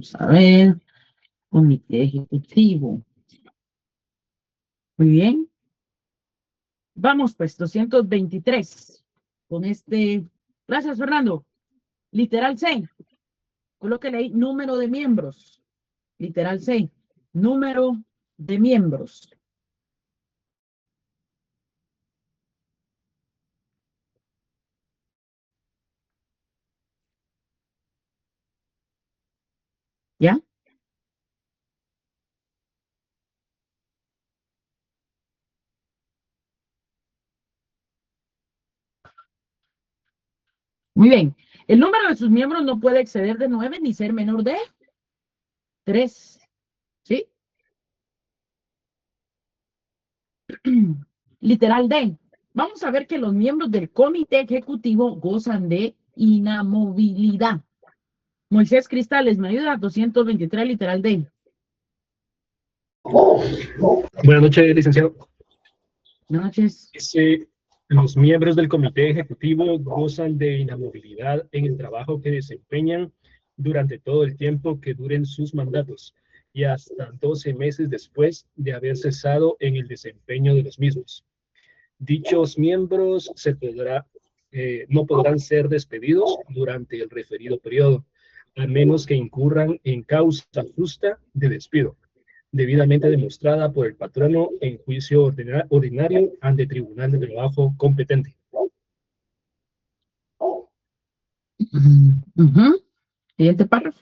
Vamos a ver. Comité ejecutivo. Muy bien. Vamos, pues, 223. Con este. Gracias, Fernando. Literal C. Colóquele ahí número de miembros. Literal C. Número de miembros. ¿Ya? Muy bien. El número de sus miembros no puede exceder de 9 ni ser menor de 3. ¿Sí? Literal D. Vamos a ver que los miembros del comité ejecutivo gozan de inamovilidad. Moisés Cristales, ¿me ayuda? 223, literal D. Buenas noches, licenciado. Buenas noches. Los miembros del comité ejecutivo gozan de inamovilidad en el trabajo que desempeñan durante todo el tiempo que duren sus mandatos y hasta 12 meses después de haber cesado en el desempeño de los mismos. Dichos miembros no podrán ser despedidos durante el referido periodo, a menos que incurran en causa justa de despido, debidamente demostrada por el patrono en juicio ordinario ante tribunal de trabajo competente. Siguiente párrafo.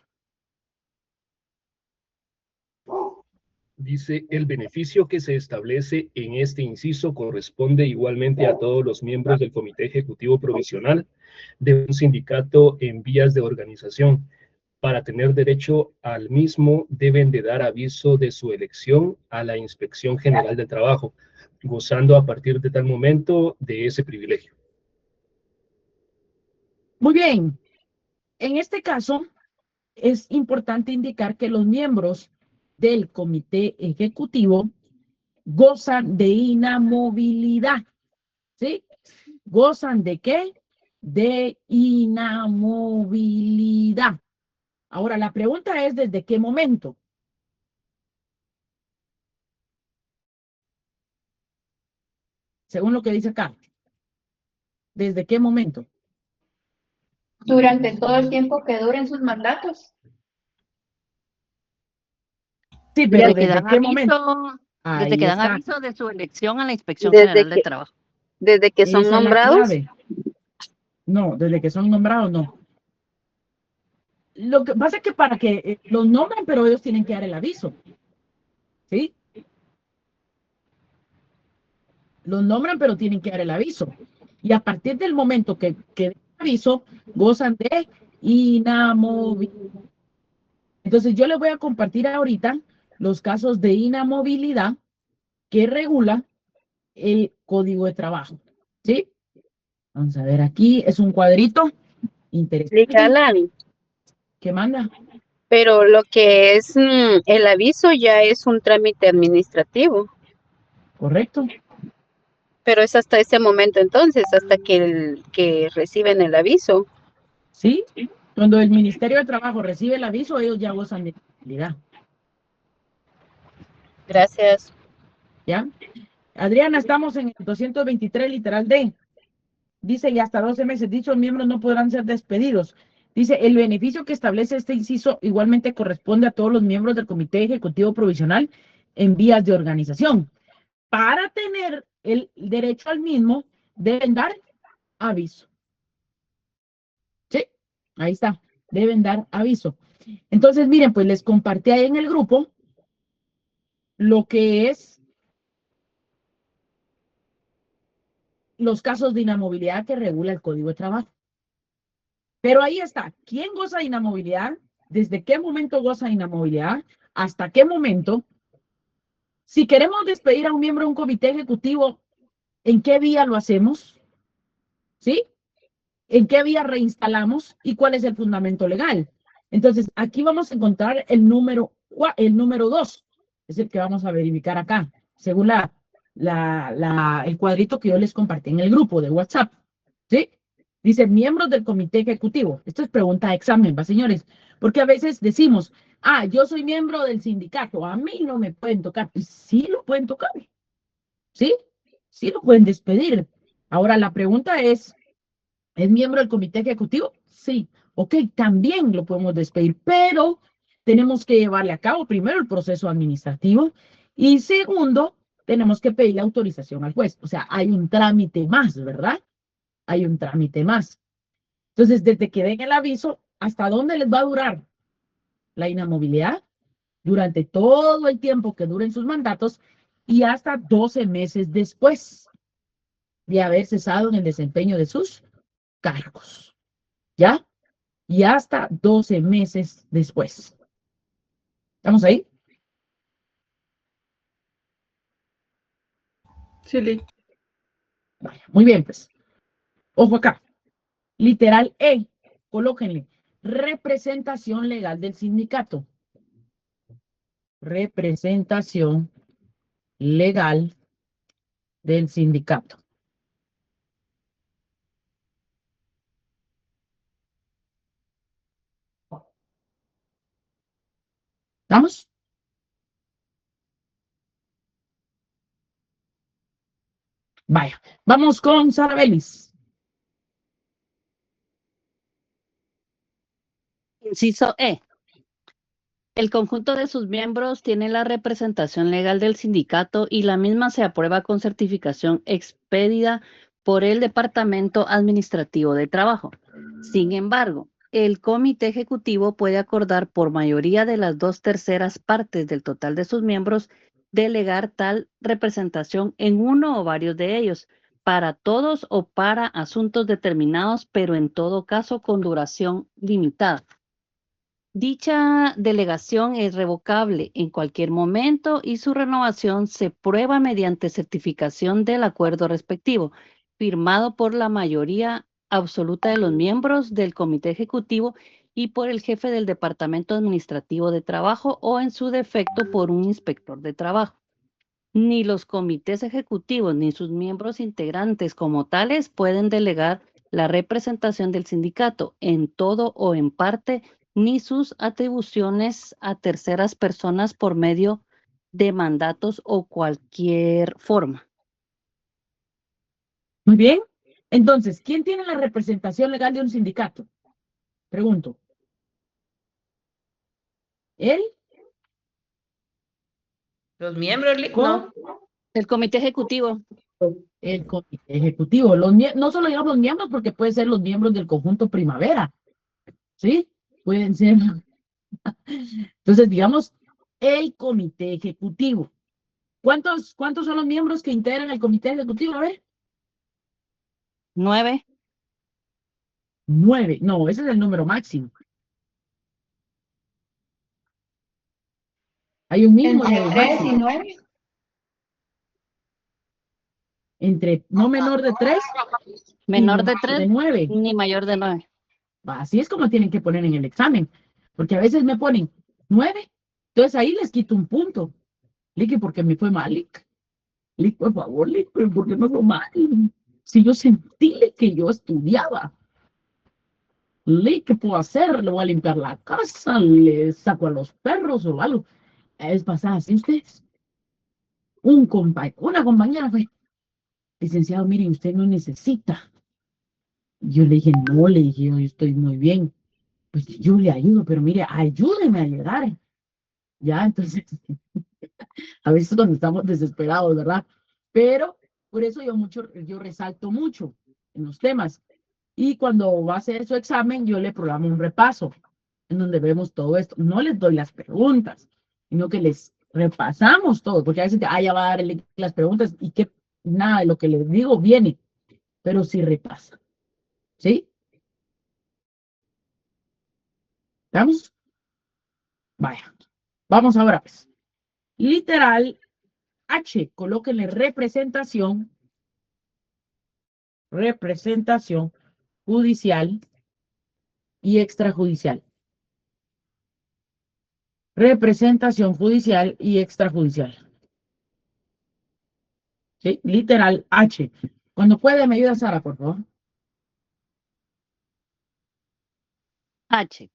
Dice, el beneficio que se establece en este inciso corresponde igualmente a todos los miembros del Comité Ejecutivo Provisional de un sindicato en vías de organización. Para tener derecho al mismo, deben de dar aviso de su elección a la Inspección General del Trabajo, gozando a partir de tal momento de ese privilegio. Muy bien. En este caso, es importante indicar que los miembros del comité ejecutivo gozan de inamovilidad. ¿Sí? ¿Gozan de qué? De inamovilidad. Ahora, la pregunta es, ¿desde qué momento? Según lo que dice acá. ¿Desde qué momento? Durante todo el tiempo que duren sus mandatos. Sí, pero Desde que ¿desde dan qué momento? aviso, desde Ahí que dan está. aviso de su elección a la Inspección Desde General del que- Trabajo. Desde que son Esa es la nombrados. clave. No, desde que son nombrados, no. Lo que pasa es que para que los nombren, pero ellos tienen que dar el aviso. ¿Sí? Los nombran, pero tienen que dar el aviso. Y a partir del momento que den el aviso, gozan de inamovilidad. Entonces, yo les voy a compartir ahorita los casos de inamovilidad que regula el Código de Trabajo. ¿Sí? Vamos a ver, aquí es un cuadrito interesante. Licalan, ¿Qué manda? pero lo que es el aviso ya es un trámite administrativo, ¿Correcto? pero es hasta ese momento entonces, hasta que reciben el aviso. ¿Sí? Cuando el Ministerio de Trabajo recibe el aviso, ellos ya gozan de inamovilidad. Gracias. ¿Ya? Adriana, estamos en el 223, literal D. Dice, y hasta 12 meses, dichos miembros no podrán ser despedidos. Dice, el beneficio que establece este inciso igualmente corresponde a todos los miembros del Comité Ejecutivo Provisional en vías de organización. Para tener el derecho al mismo, deben dar aviso. Sí, ahí está, deben dar aviso. Entonces, miren, pues les compartí ahí en el grupo lo que es los casos de inamovilidad que regula el Código de Trabajo. Pero ahí está, ¿quién goza de inamovilidad? ¿Desde qué momento goza de inamovilidad? ¿Hasta qué momento? Si queremos despedir a un miembro de un comité ejecutivo, ¿en qué vía lo hacemos? ¿Sí? ¿En qué vía reinstalamos? ¿Y cuál es el fundamento legal? Entonces, aquí vamos a encontrar el número 2, es el que vamos a verificar acá, según el cuadrito que yo les compartí en el grupo de WhatsApp. ¿Sí? Dice, miembros del comité ejecutivo. Esto es pregunta de examen, ¿va, señores? Porque a veces decimos, ah, yo soy miembro del sindicato, a mí no me pueden tocar. Pues sí lo pueden tocar, ¿sí? Sí lo pueden despedir. Ahora la pregunta ¿es miembro del comité ejecutivo? Sí. Ok, también lo podemos despedir, pero tenemos que llevarle a cabo primero el proceso administrativo y segundo, tenemos que pedirle autorización al juez. O sea, hay un trámite más, ¿verdad? Hay un trámite más. Entonces, desde que den el aviso, ¿hasta dónde les va a durar la inamovilidad? Durante todo el tiempo que duren sus mandatos y hasta 12 meses después de haber cesado en el desempeño de sus cargos. ¿Ya? Y hasta 12 meses después. ¿Estamos ahí? Sí, Lee. Vaya, muy bien, pues. Ojo acá. Literal E. Colóquenle. Representación legal del sindicato. Representación legal del sindicato. ¿Estamos? Vaya, vamos con Sara Belis. Inciso E. El conjunto de sus miembros tiene la representación legal del sindicato y la misma se aprueba con certificación expedida por el Departamento Administrativo de Trabajo. Sin embargo, el comité ejecutivo puede acordar por mayoría de las 2/3 partes del total de sus miembros delegar tal representación en uno o varios de ellos, para todos o para asuntos determinados, pero en todo caso con duración limitada. Dicha delegación es revocable en cualquier momento y su renovación se prueba mediante certificación del acuerdo respectivo, firmado por la mayoría absoluta de los miembros del comité ejecutivo y por el jefe del Departamento Administrativo de Trabajo o en su defecto por un inspector de trabajo. Ni los comités ejecutivos ni sus miembros integrantes como tales pueden delegar la representación del sindicato en todo o en parte, ni sus atribuciones a terceras personas por medio de mandatos o cualquier forma. Muy bien. Entonces, ¿quién tiene la representación legal de un sindicato? Pregunto. ¿Él? Los miembros, ¿Con? no. El comité ejecutivo. El comité ejecutivo. No solo digamos los miembros, porque pueden ser los miembros del conjunto primavera. ¿Sí? Pueden ser. Entonces, digamos, el comité ejecutivo. ¿Cuántos son los miembros que integran el comité ejecutivo? A ver. 9. 9. No, ese es el número máximo. Hay un mínimo Entre y un 3 y máximo. 9. Entre no menor de 3 y Menor no de mayor 3 de 9. ni mayor de 9. Así es como tienen que poner en el examen. Porque a veces me ponen 9. Entonces ahí les quito un punto. Lick, porque me fue mal, Lick. Lick, por favor, Lick, pero ¿por qué me fue mal? Si yo sentí que yo estudiaba. Lick, ¿qué puedo hacer? Le voy a limpiar la casa, le saco a los perros o algo. Es pasada, ¿sí ustedes? Una compañera fue, licenciado, mire, usted no necesita. Yo le dije, no, le dije, yo estoy muy bien. Pues yo le ayudo, pero mire, ayúdeme a llegar. Ya, entonces, a veces cuando estamos desesperados, ¿verdad? Pero por eso yo resalto mucho en los temas. Y cuando va a hacer su examen, yo le programo un repaso en donde vemos todo esto. No les doy las preguntas, sino que les repasamos todo, porque a veces, ya va a dar las preguntas y que nada de lo que les digo viene, pero sí repasa. ¿Sí? ¿Vamos? Vaya. Vamos ahora, pues. Literal H, colóquenle representación judicial y extrajudicial. Representación judicial y extrajudicial. ¿Sí? Literal H. Cuando puede, me ayuda Sara, por favor. H.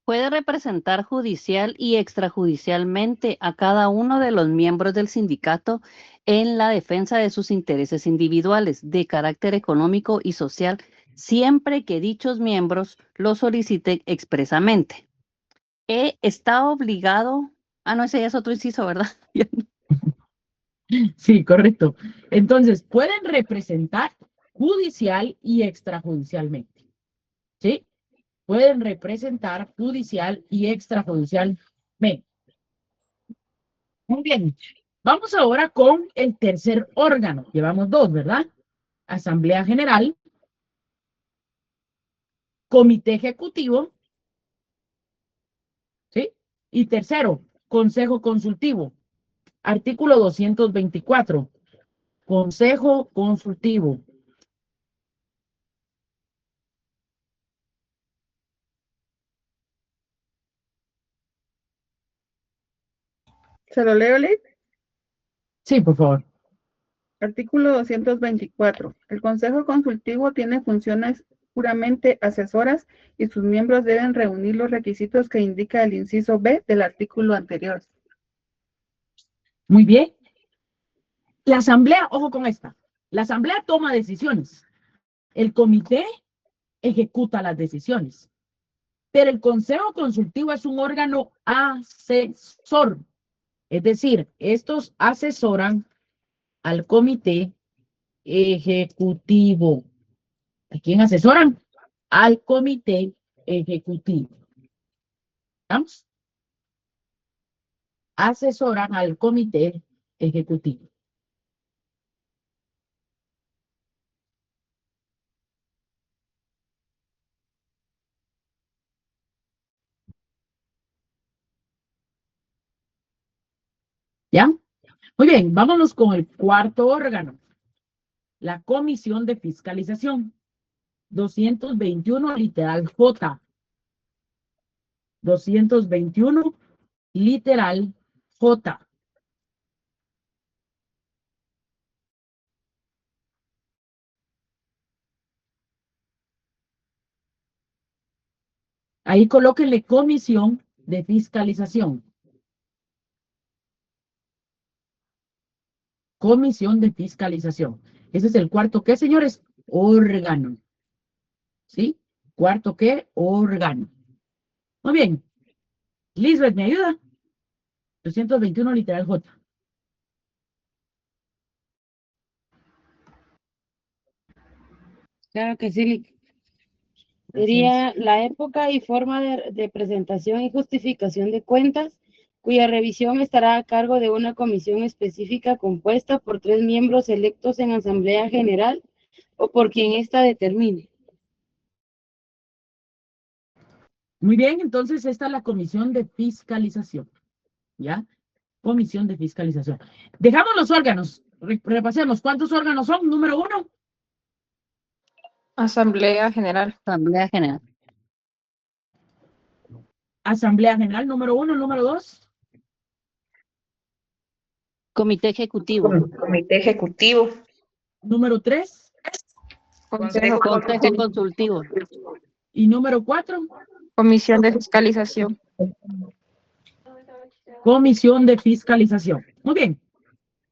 Puede representar judicial y extrajudicialmente a cada uno de los miembros del sindicato en la defensa de sus intereses individuales de carácter económico y social, siempre que dichos miembros lo soliciten expresamente. E. Está obligado, no, ese ya es otro inciso, ¿verdad? Sí, correcto. Entonces, pueden representar judicial y extrajudicialmente. ¿Sí? Pueden representar judicial y extrajudicialmente. Muy bien. Vamos ahora con el tercer órgano. Llevamos dos, ¿verdad? Asamblea General, Comité Ejecutivo, ¿sí? Y tercero, Consejo Consultivo. Artículo 224. Consejo Consultivo. ¿Se lo leo, Liz? Sí, por favor. Artículo 224. El Consejo Consultivo tiene funciones puramente asesoras y sus miembros deben reunir los requisitos que indica el inciso B del artículo anterior. Muy bien. La asamblea, ojo con esta. La asamblea toma decisiones. El comité ejecuta las decisiones. Pero el Consejo Consultivo es un órgano asesor. Es decir, estos asesoran al comité ejecutivo. ¿A quién asesoran? Al comité ejecutivo. ¿Vamos? Asesoran al comité ejecutivo. ¿Ya? Muy bien, vámonos con el cuarto órgano. La Comisión de Fiscalización. 221, literal J. 221, literal J. Ahí colóquenle Comisión de Fiscalización. Comisión de Fiscalización. Ese es el cuarto, ¿qué, señores? Órgano. ¿Sí? Cuarto, ¿qué? Órgano. Muy bien. Lisbeth, ¿me ayuda? 221, literal J. Claro que sí, Gracias. sería la época y forma de presentación y justificación de cuentas, cuya revisión estará a cargo de una comisión específica compuesta por 3 miembros electos en Asamblea General o por quien ésta determine. Muy bien, entonces esta es la Comisión de Fiscalización. ¿Ya? Comisión de Fiscalización. Dejamos los órganos. Repasemos. ¿Cuántos órganos son? Número 1. Asamblea General. Asamblea General. Asamblea General, número 1. Número 2. Comité Ejecutivo. Comité Ejecutivo. Número 3. Consejo Consejo Consultivo. Y número 4. Comisión de Fiscalización. Comisión de Fiscalización. Muy bien.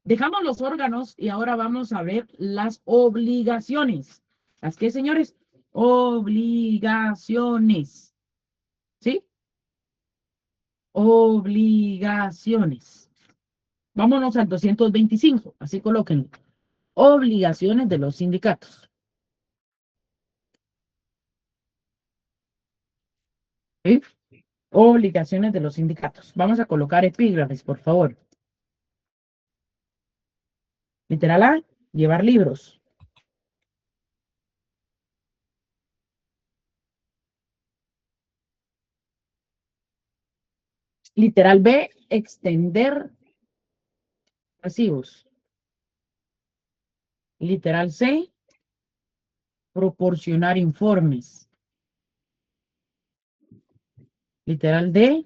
Dejamos los órganos y ahora vamos a ver las obligaciones. ¿Las qué, señores? Obligaciones. ¿Sí? Obligaciones. Vámonos al 225. Así coloquen. Obligaciones de los sindicatos. ¿Sí? Obligaciones de los sindicatos. Vamos a colocar epígrafes, por favor. Literal A, llevar libros. Literal B, extender pasivos. Literal C, proporcionar informes. Literal D,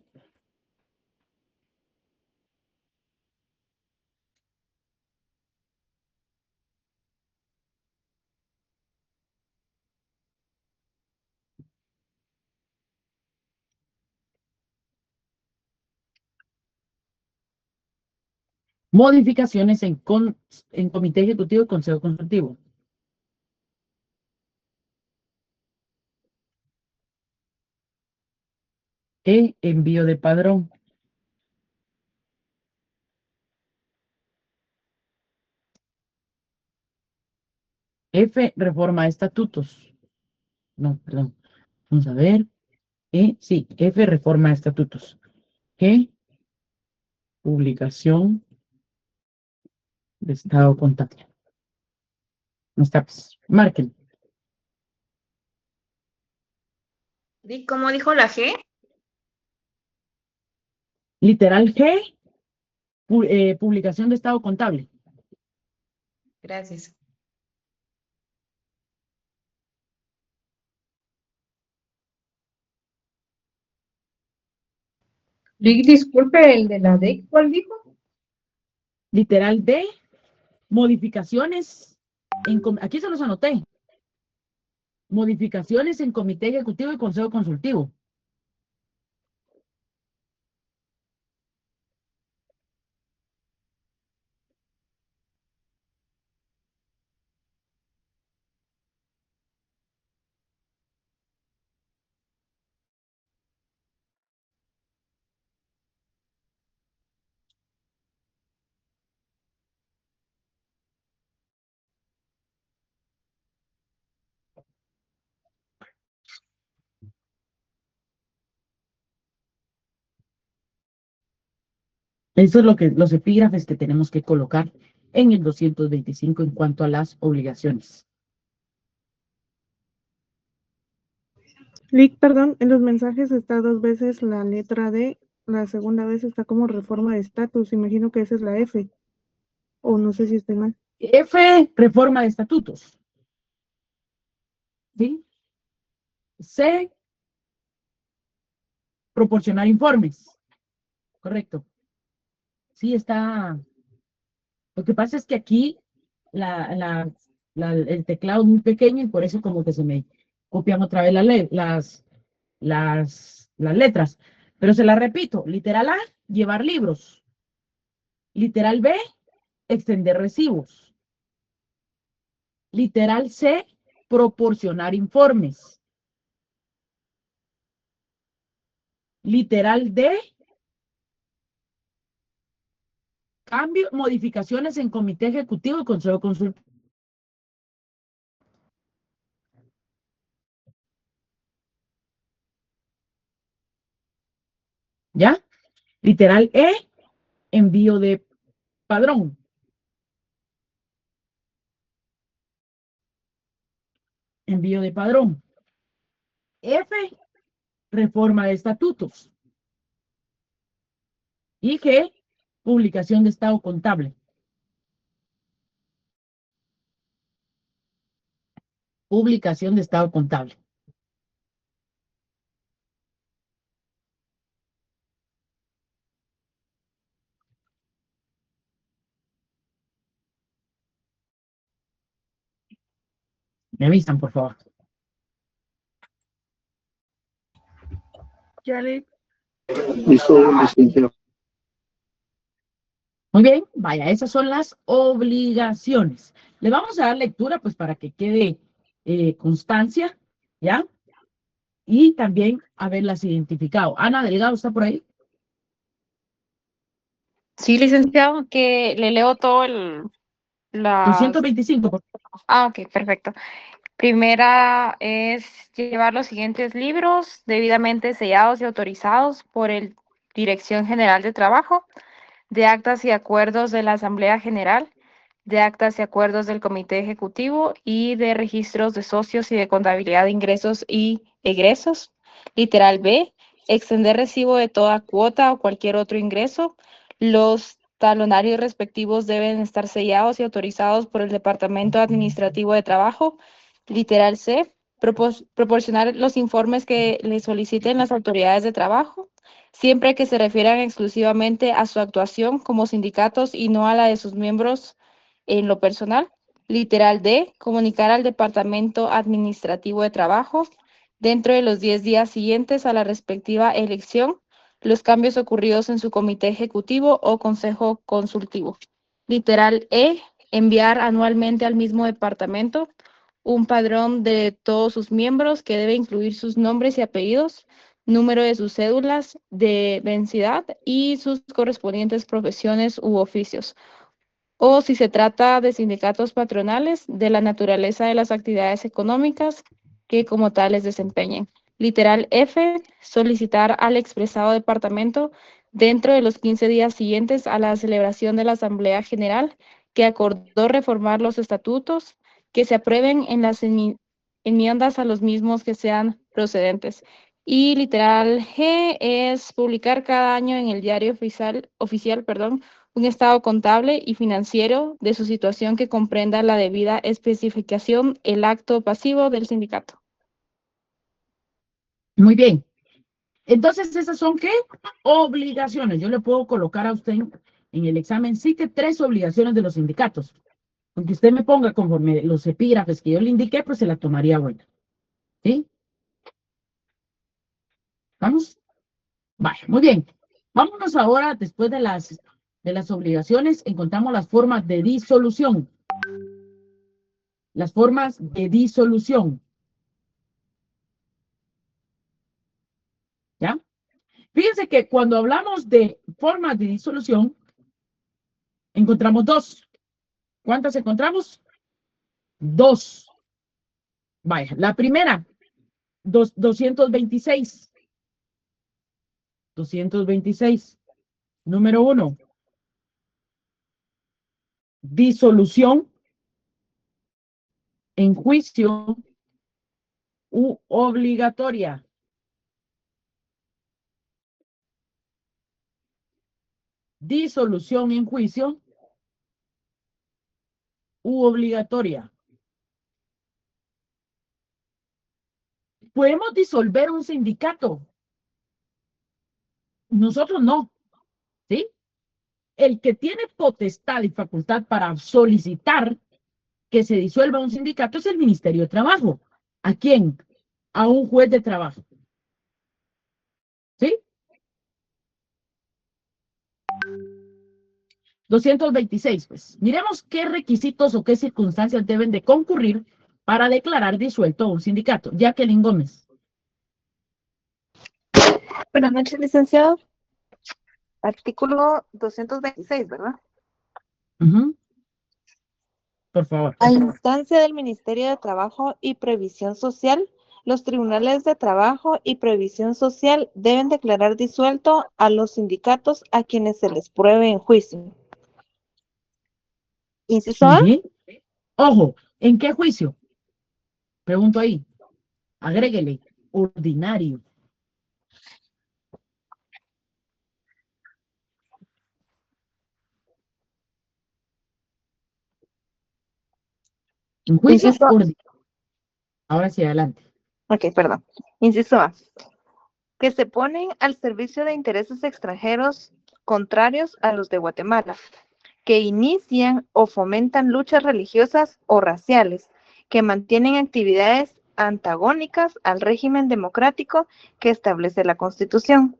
Modificaciones en comité ejecutivo y consejo consultivo. Envío de padrón. F, reforma de estatutos. No, perdón. Vamos a ver. Sí, F, reforma de estatutos. G, publicación de estado contable. No está, pues, marquen. ¿Cómo dijo la G? Literal G, publicación de estado contable. Gracias. Disculpe, el de la D, ¿cuál dijo? Literal D, modificaciones. Aquí se los anoté. Modificaciones en comité ejecutivo y consejo consultivo. Eso es lo que los epígrafes que tenemos que colocar en el 225 en cuanto a las obligaciones. Lick, perdón, en los mensajes está 2 veces la letra D, la segunda vez está como reforma de estatus, imagino que esa es la F, o no sé si estoy mal. F, reforma de estatutos. ¿Sí? C, proporcionar informes. Correcto. Sí, está. Lo que pasa es que aquí el teclado es muy pequeño y por eso como que se me copian otra vez las letras. Pero se las repito. Literal A, llevar libros. Literal B, extender recibos. Literal C, proporcionar informes. Literal D, cambio, modificaciones en comité ejecutivo y consejo consultivo. ¿Ya? Literal E, envío de padrón. Envío de padrón. F, reforma de estatutos. Y G, publicación de estado contable. Publicación de estado contable. Me avisan, por favor. Ya, Lick. Muy bien, vaya, esas son las obligaciones. Le vamos a dar lectura, pues, para que quede constancia, ¿ya? Y también haberlas identificado. Ana Delgado, ¿está por ahí? Sí, licenciado, que le leo todo las... 225, por favor. Ah, ok, perfecto. Primera es llevar los siguientes libros debidamente sellados y autorizados por el Dirección General de Trabajo, de actas y acuerdos de la Asamblea General, de actas y acuerdos del Comité Ejecutivo y de registros de socios y de contabilidad de ingresos y egresos. Literal B, extender recibo de toda cuota o cualquier otro ingreso. Los talonarios respectivos deben estar sellados y autorizados por el Departamento Administrativo de Trabajo. Literal C, proporcionar los informes que le soliciten las autoridades de trabajo, siempre que se refieran exclusivamente a su actuación como sindicatos y no a la de sus miembros en lo personal. Literal D, comunicar al Departamento Administrativo de Trabajo dentro de los 10 días siguientes a la respectiva elección los cambios ocurridos en su comité ejecutivo o consejo consultivo. Literal E, enviar anualmente al mismo departamento un padrón de todos sus miembros que debe incluir sus nombres y apellidos, número de sus cédulas de vencedad y sus correspondientes profesiones u oficios. O si se trata de sindicatos patronales, de la naturaleza de las actividades económicas que como tales desempeñen. Literal F, solicitar al expresado departamento dentro de los 15 días siguientes a la celebración de la Asamblea General que acordó reformar los estatutos que se aprueben en las enmiendas a los mismos que sean procedentes. Y literal G es publicar cada año en el diario oficial, un estado contable y financiero de su situación que comprenda la debida especificación, el acto pasivo del sindicato. Muy bien. Entonces, ¿esas son qué? Obligaciones. Yo le puedo colocar a usted en el examen CITE 3 obligaciones de los sindicatos. Aunque usted me ponga conforme los epígrafes que yo le indiqué, pues se la tomaría buena. ¿Sí? ¿Vamos? Vale, muy bien. Vámonos ahora, después de las obligaciones, encontramos las formas de disolución. Las formas de disolución. ¿Ya? Fíjense que cuando hablamos de formas de disolución, encontramos dos. ¿Cuántas encontramos? Dos. Vaya, la primera, 226. 226. Número 1. Disolución en juicio u obligatoria. Disolución en juicio u obligatoria. Podemos disolver un sindicato. Nosotros no, ¿sí? El que tiene potestad y facultad para solicitar que se disuelva un sindicato es el Ministerio de Trabajo. ¿A quién? A un juez de trabajo. ¿Sí? 226, pues. Miremos qué requisitos o qué circunstancias deben de concurrir para declarar disuelto un sindicato. Jacqueline Gómez. Buenas noches, licenciado. Artículo 226, ¿verdad? Por favor. A instancia del Ministerio de Trabajo y Previsión Social, los tribunales de trabajo y previsión social deben declarar disuelto a los sindicatos a quienes se les pruebe en juicio. Inciso A. Sí. Ojo, ¿en qué juicio? Pregunto ahí. Agréguele, ordinario. En juicio Inciso A. ordinario. Ahora sí, adelante. Ok, perdón. Inciso A. Que se ponen al servicio de intereses extranjeros contrarios a los de Guatemala, que inician o fomentan luchas religiosas o raciales, que mantienen actividades antagónicas al régimen democrático que establece la Constitución,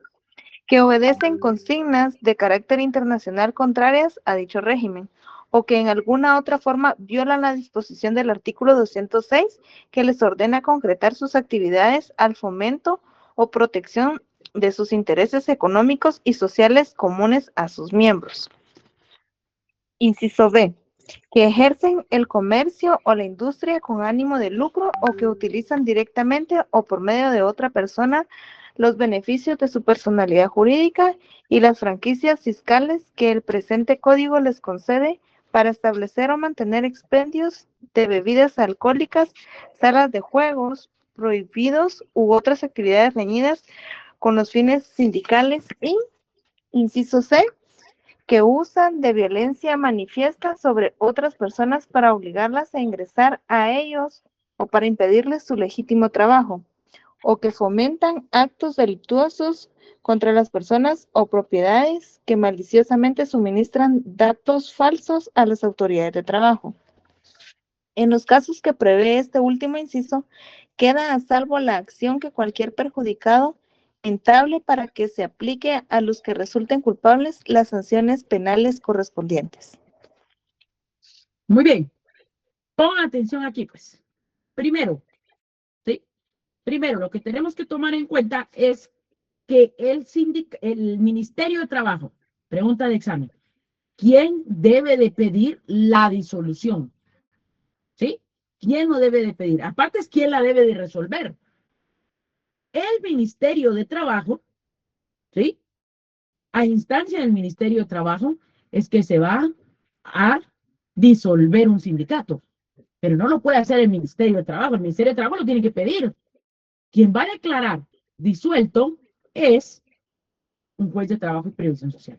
que obedecen consignas de carácter internacional contrarias a dicho régimen, o que en alguna otra forma violan la disposición del artículo 206 que les ordena concretar sus actividades al fomento o protección de sus intereses económicos y sociales comunes a sus miembros. Inciso B. Que ejercen el comercio o la industria con ánimo de lucro o que utilizan directamente o por medio de otra persona los beneficios de su personalidad jurídica y las franquicias fiscales que el presente código les concede para establecer o mantener expendios de bebidas alcohólicas, salas de juegos prohibidos u otras actividades reñidas con los fines sindicales y, inciso C, que usan de violencia manifiesta sobre otras personas para obligarlas a ingresar a ellos o para impedirles su legítimo trabajo, o que fomentan actos delictuosos contra las personas o propiedades que maliciosamente suministran datos falsos a las autoridades de trabajo. En los casos que prevé este último inciso, queda a salvo la acción que cualquier perjudicado lamentable para que se aplique a los que resulten culpables las sanciones penales correspondientes. Muy bien. Pongan atención aquí, pues. Primero, ¿sí? Primero, lo que tenemos que tomar en cuenta es que el Ministerio de Trabajo, pregunta de examen, ¿quién debe de pedir la disolución? ¿Sí? ¿Quién lo debe de pedir? Aparte es quién la debe de resolver. El Ministerio de Trabajo, ¿sí? A instancia del Ministerio de Trabajo es que se va a disolver un sindicato, pero no lo puede hacer el Ministerio de Trabajo. El Ministerio de Trabajo lo tiene que pedir. Quien va a declarar disuelto es un juez de trabajo y previsión social.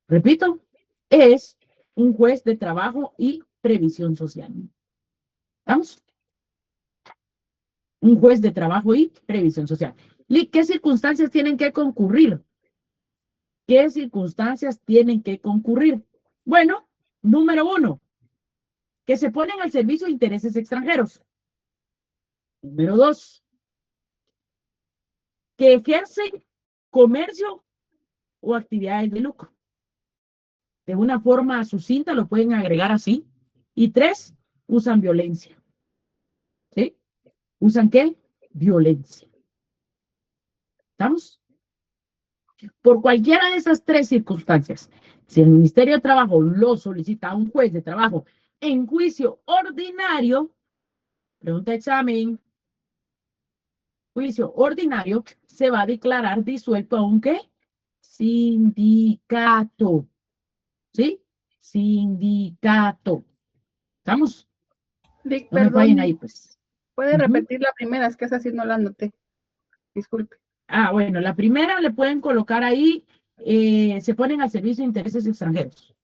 Repito, es un juez de trabajo y previsión social. ¿Vamos? Un juez de trabajo y previsión social. ¿Qué circunstancias tienen que concurrir? ¿Qué circunstancias tienen que concurrir? Bueno, número 1, que se ponen al servicio de intereses extranjeros. Número 2, que ejercen comercio o actividades de lucro. De una forma sucinta lo pueden agregar así. Y 3, usan violencia. ¿Sí? ¿Usan qué? Violencia. ¿Estamos? Por cualquiera de esas 3 circunstancias, si el Ministerio de Trabajo lo solicita a un juez de trabajo en juicio ordinario, pregunta de examen, juicio ordinario, se va a declarar disuelto a un ¿qué? Sindicato. ¿Sí? Sindicato. ¿Estamos? Vic, No me fallen perdón, ahí, pues. ¿puede repetir la primera? Es que esa sí no la anoté. Disculpe. Bueno, la primera le pueden colocar ahí, se ponen al servicio de intereses extranjeros.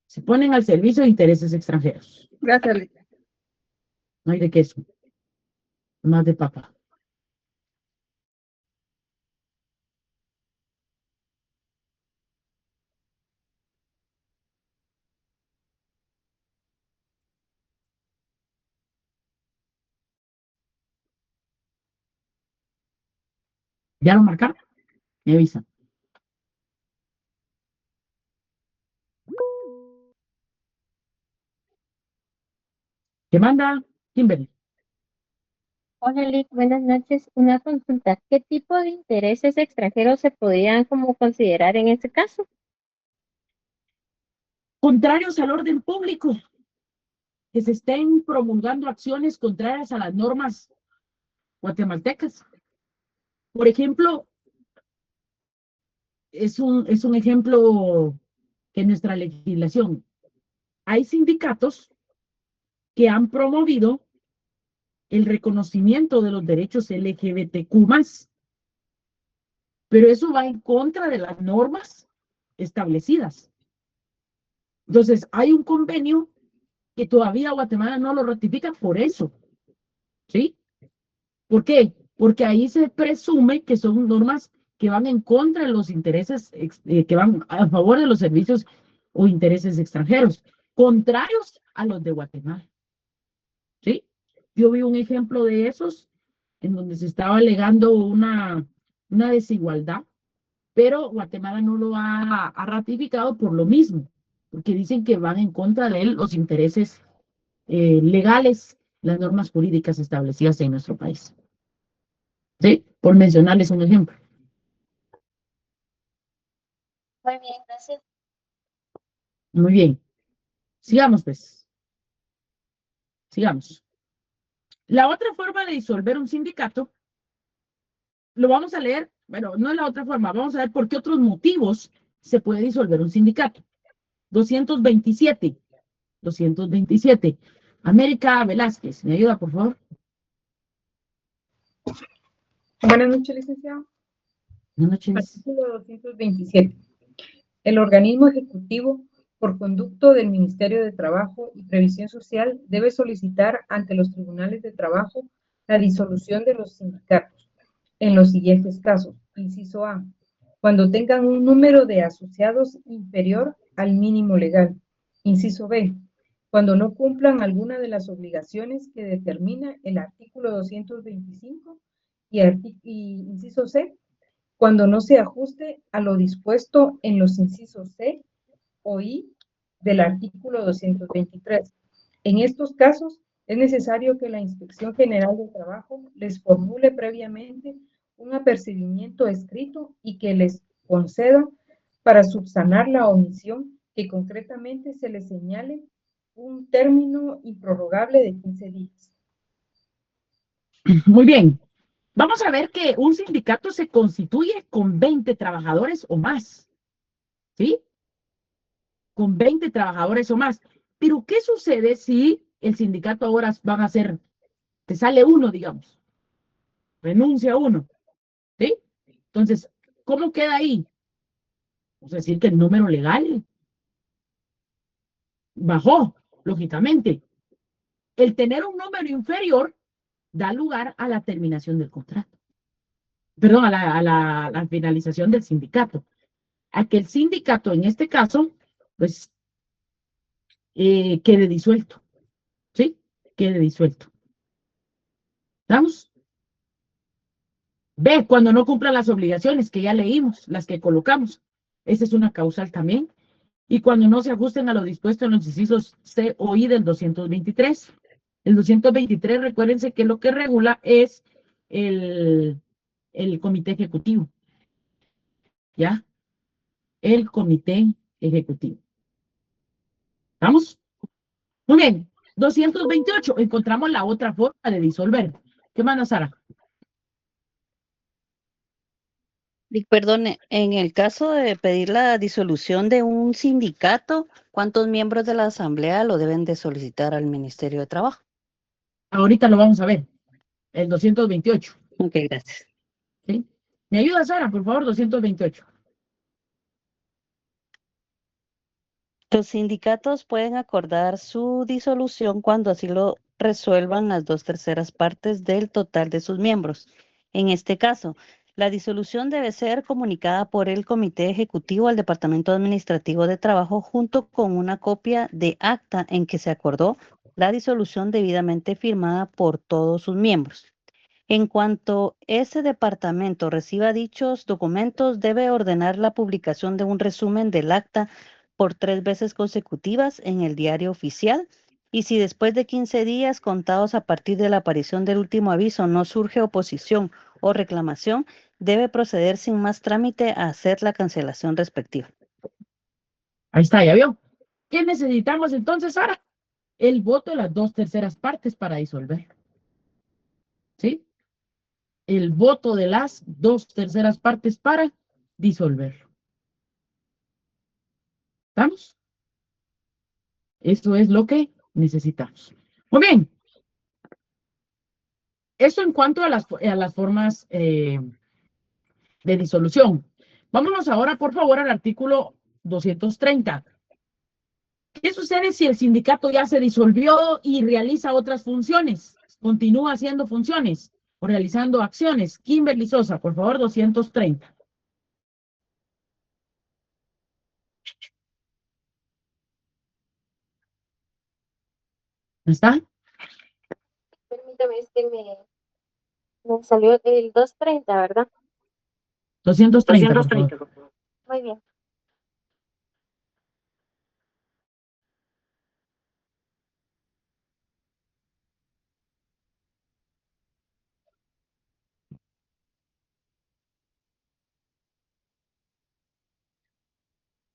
Se ponen al servicio de intereses extranjeros. Gracias, Lic. No hay de queso. Más de papa. ¿Ya lo marcaron? Me avisan. ¿Qué manda Kimberly? Hola, Lick, buenas noches. Una consulta. ¿Qué tipo de intereses extranjeros se podrían como considerar en este caso? Contrarios al orden público, que se estén promulgando acciones contrarias a las normas guatemaltecas. Por ejemplo, es un ejemplo que en nuestra legislación hay sindicatos que han promovido el reconocimiento de los derechos LGBTQ+, pero eso va en contra de las normas establecidas. Entonces, hay un convenio que todavía Guatemala no lo ratifica por eso, ¿sí? ¿Por qué? Porque ahí se presume que son normas que van en contra de los intereses, que van a favor de los servicios o intereses extranjeros, contrarios a los de Guatemala, ¿sí? Yo vi un ejemplo de esos en donde se estaba alegando una desigualdad, pero Guatemala no lo ha ratificado por lo mismo, porque dicen que van en contra de él los intereses legales, las normas jurídicas establecidas en nuestro país. ¿Sí? Por mencionarles un ejemplo. Muy bien, gracias. Muy bien. Sigamos, pues. Sigamos. La otra forma de disolver un sindicato, lo vamos a leer, bueno, no es la otra forma, vamos a ver por qué otros motivos se puede disolver un sindicato. 227. América Velázquez, ¿me ayuda, por favor? Buenas noches, licenciado. Buenas noches. Artículo 227. El organismo ejecutivo, por conducto del Ministerio de Trabajo y Previsión Social, debe solicitar ante los tribunales de trabajo la disolución de los sindicatos en los siguientes casos. Inciso A, cuando tengan un número de asociados inferior al mínimo legal. Inciso B, cuando no cumplan alguna de las obligaciones que determina el artículo 225 y inciso C, cuando no se ajuste a lo dispuesto en los incisos C o I del artículo 223. En estos casos, es necesario que la Inspección General de Trabajo les formule previamente un apercibimiento escrito y que les conceda para subsanar la omisión que concretamente se les señale un término improrrogable de 15 días. Muy bien. Vamos a ver que un sindicato se constituye con 20 trabajadores o más. ¿Sí? Con 20 trabajadores o más. Pero, ¿qué sucede si el sindicato ahora van a ser, te sale uno, digamos, renuncia uno? ¿Sí? Entonces, ¿cómo queda ahí? Es decir, que el número legal bajó, lógicamente. El tener un número inferior da lugar a la terminación del contrato. Perdón, a la finalización del sindicato. A que el sindicato, en este caso, pues, quede disuelto. ¿Sí? Quede disuelto. ¿Estamos? B, cuando no cumplan las obligaciones que ya leímos, las que colocamos. Esa es una causal también. Y cuando no se ajusten a lo dispuesto en los incisos C o I del 223. El 223, recuérdense que lo que regula es el comité ejecutivo. ¿Ya? El comité ejecutivo. ¿Vamos? Muy bien. 228, encontramos la otra forma de disolver. ¿Qué más, Sara? Y perdone, en el caso de pedir la disolución de un sindicato, ¿cuántos miembros de la asamblea lo deben de solicitar al Ministerio de Trabajo? Ahorita lo vamos a ver. El 228. Ok, gracias. ¿Sí? ¿Me ayuda, Sara, por favor? 228. Los sindicatos pueden acordar su disolución cuando así lo resuelvan las 2/3 partes del total de sus miembros. En este caso, la disolución debe ser comunicada por el Comité Ejecutivo al Departamento Administrativo de Trabajo junto con una copia de acta en que se acordó la disolución debidamente firmada por todos sus miembros. En cuanto ese departamento reciba dichos documentos, debe ordenar la publicación de un resumen del acta por 3 veces consecutivas en el diario oficial, y si después de 15 días contados a partir de la aparición del último aviso no surge oposición o reclamación, debe proceder sin más trámite a hacer la cancelación respectiva. Ahí está, ¿ya vio? ¿Qué necesitamos entonces, Sara? El voto de las 2/3 partes para disolver. ¿Sí? El voto de las 2/3 partes para disolver. ¿Estamos? Eso es lo que necesitamos. Muy bien. Eso en cuanto a las formas de disolución. Vámonos ahora, por favor, al artículo 230. ¿Qué sucede si el sindicato ya se disolvió y realiza otras funciones? Continúa haciendo funciones o realizando acciones. Kimberly Sosa, por favor, 230. ¿Está? Permítame, es que me salió el 230, ¿verdad? 230, por favor. Muy bien.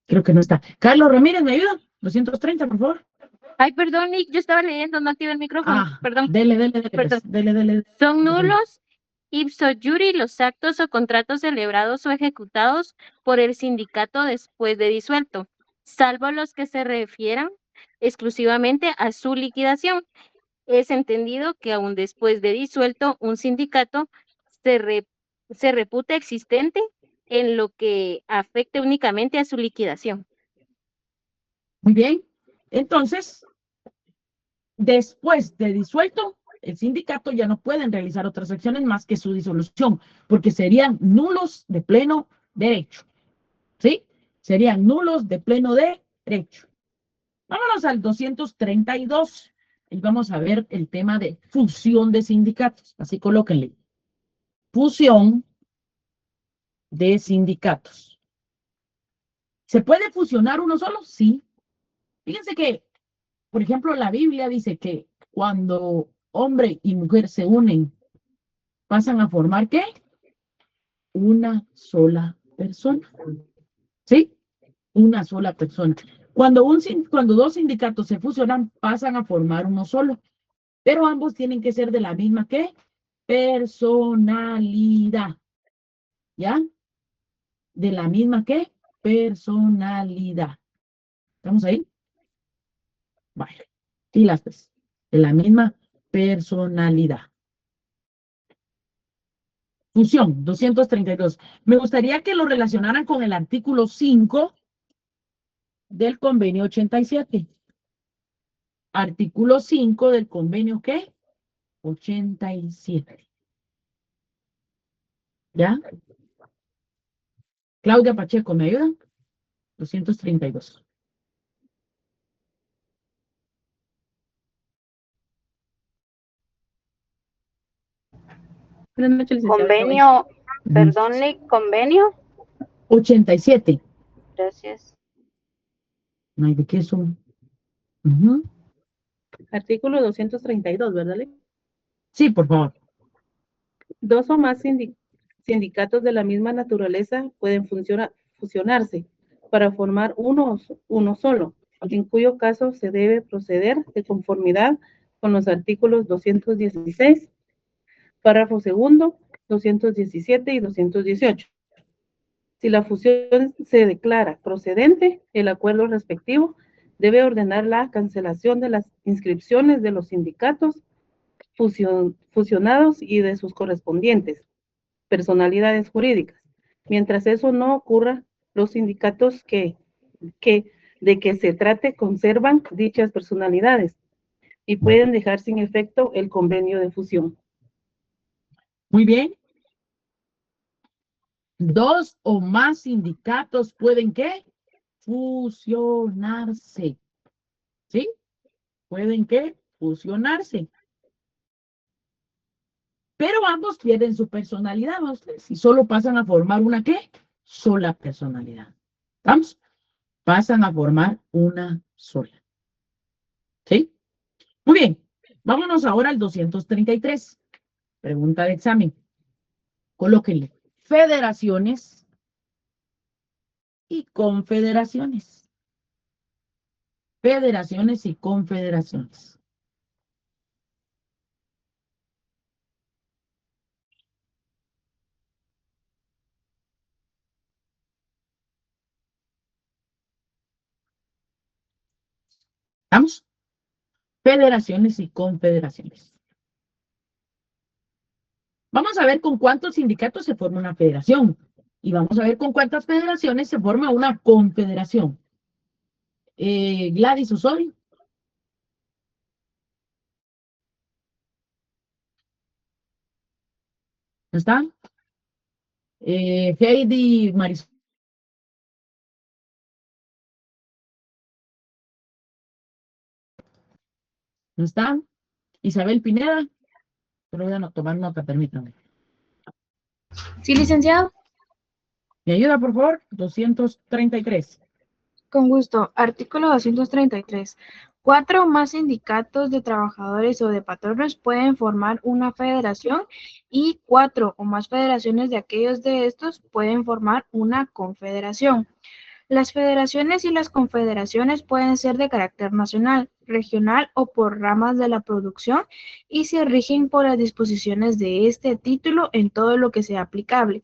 Creo que no está. Carlos Ramírez, ¿me ayuda? 230, por favor. Ay, perdón, Nick, yo estaba leyendo, no activé el micrófono. Ah, Perdón. dele, Perdón. dele. Son nulos ipso iuri los actos o contratos celebrados o ejecutados por el sindicato después de disuelto, salvo los que se refieran exclusivamente a su liquidación. Es entendido que aún después de disuelto, un sindicato se reputa existente en lo que afecte únicamente a su liquidación. Muy bien. Entonces, después de disuelto, el sindicato ya no pueden realizar otras acciones más que su disolución, porque serían nulos de pleno derecho. ¿Sí? Serían nulos de pleno derecho. Vámonos al 232 y vamos a ver el tema de fusión de sindicatos. Así colóquenle. fusión de sindicatos. ¿Se puede fusionar uno solo? Sí. Fíjense que, por ejemplo, la Biblia dice que cuando hombre y mujer se unen, pasan a formar ¿qué? Una sola persona. ¿Sí? Una sola persona. Cuando dos sindicatos se fusionan, pasan a formar uno solo. Pero ambos tienen que ser de la misma ¿qué? Personalidad. ¿Ya? De la misma ¿qué? Personalidad. ¿Estamos ahí? Vale. Y las tres. De la misma personalidad. Fusión, 232. Me gustaría que lo relacionaran con el artículo 5 del convenio 87. Artículo 5 del convenio, ¿qué? 87. ¿Ya? Claudia Pacheco, ¿me ayuda? 232. Buenas noches, licenciada. Convenio, perdón, Lick, convenio. 87. Gracias. No hay de qué son. Ujú. Artículo 232, ¿verdad, Ley? Sí, por favor. Dos o más sindicatos de la misma naturaleza pueden fusionarse para formar uno solo, en cuyo caso se debe proceder de conformidad con los artículos 216, párrafo segundo, 217 y 218. Si la fusión se declara procedente, el acuerdo respectivo debe ordenar la cancelación de las inscripciones de los sindicatos fusionados y de sus correspondientes personalidades jurídicas. Mientras eso no ocurra, los sindicatos de que se trate conservan dichas personalidades y pueden dejar sin efecto el convenio de fusión. Muy bien. Dos o más sindicatos pueden ¿qué? Fusionarse. ¿Sí? Pueden ¿qué? Fusionarse. Pero ambos pierden su personalidad, ¿no? Si solo pasan a formar una ¿qué? Sola personalidad. ¿Vamos? Pasan a formar una sola. ¿Sí? Muy bien. Vámonos ahora al 233. Pregunta de examen. Colóquenle federaciones y confederaciones. Federaciones y confederaciones. ¿Vamos? Federaciones y confederaciones. Vamos a ver con cuántos sindicatos se forma una federación. Y vamos a ver con cuántas federaciones se forma una confederación. Gladys Osorio. ¿No está? Heidi Marisol. ¿No está? Isabel Pineda. Solo voy a tomar nota, permítanme. Sí, licenciado. ¿Me ayuda, por favor? 233. Con gusto. Artículo 233. 4 o más sindicatos de trabajadores o de patronos pueden formar una federación y 4 o más federaciones de aquellos de estos pueden formar una confederación. Las federaciones y las confederaciones pueden ser de carácter nacional, regional o por ramas de la producción y se rigen por las disposiciones de este título en todo lo que sea aplicable.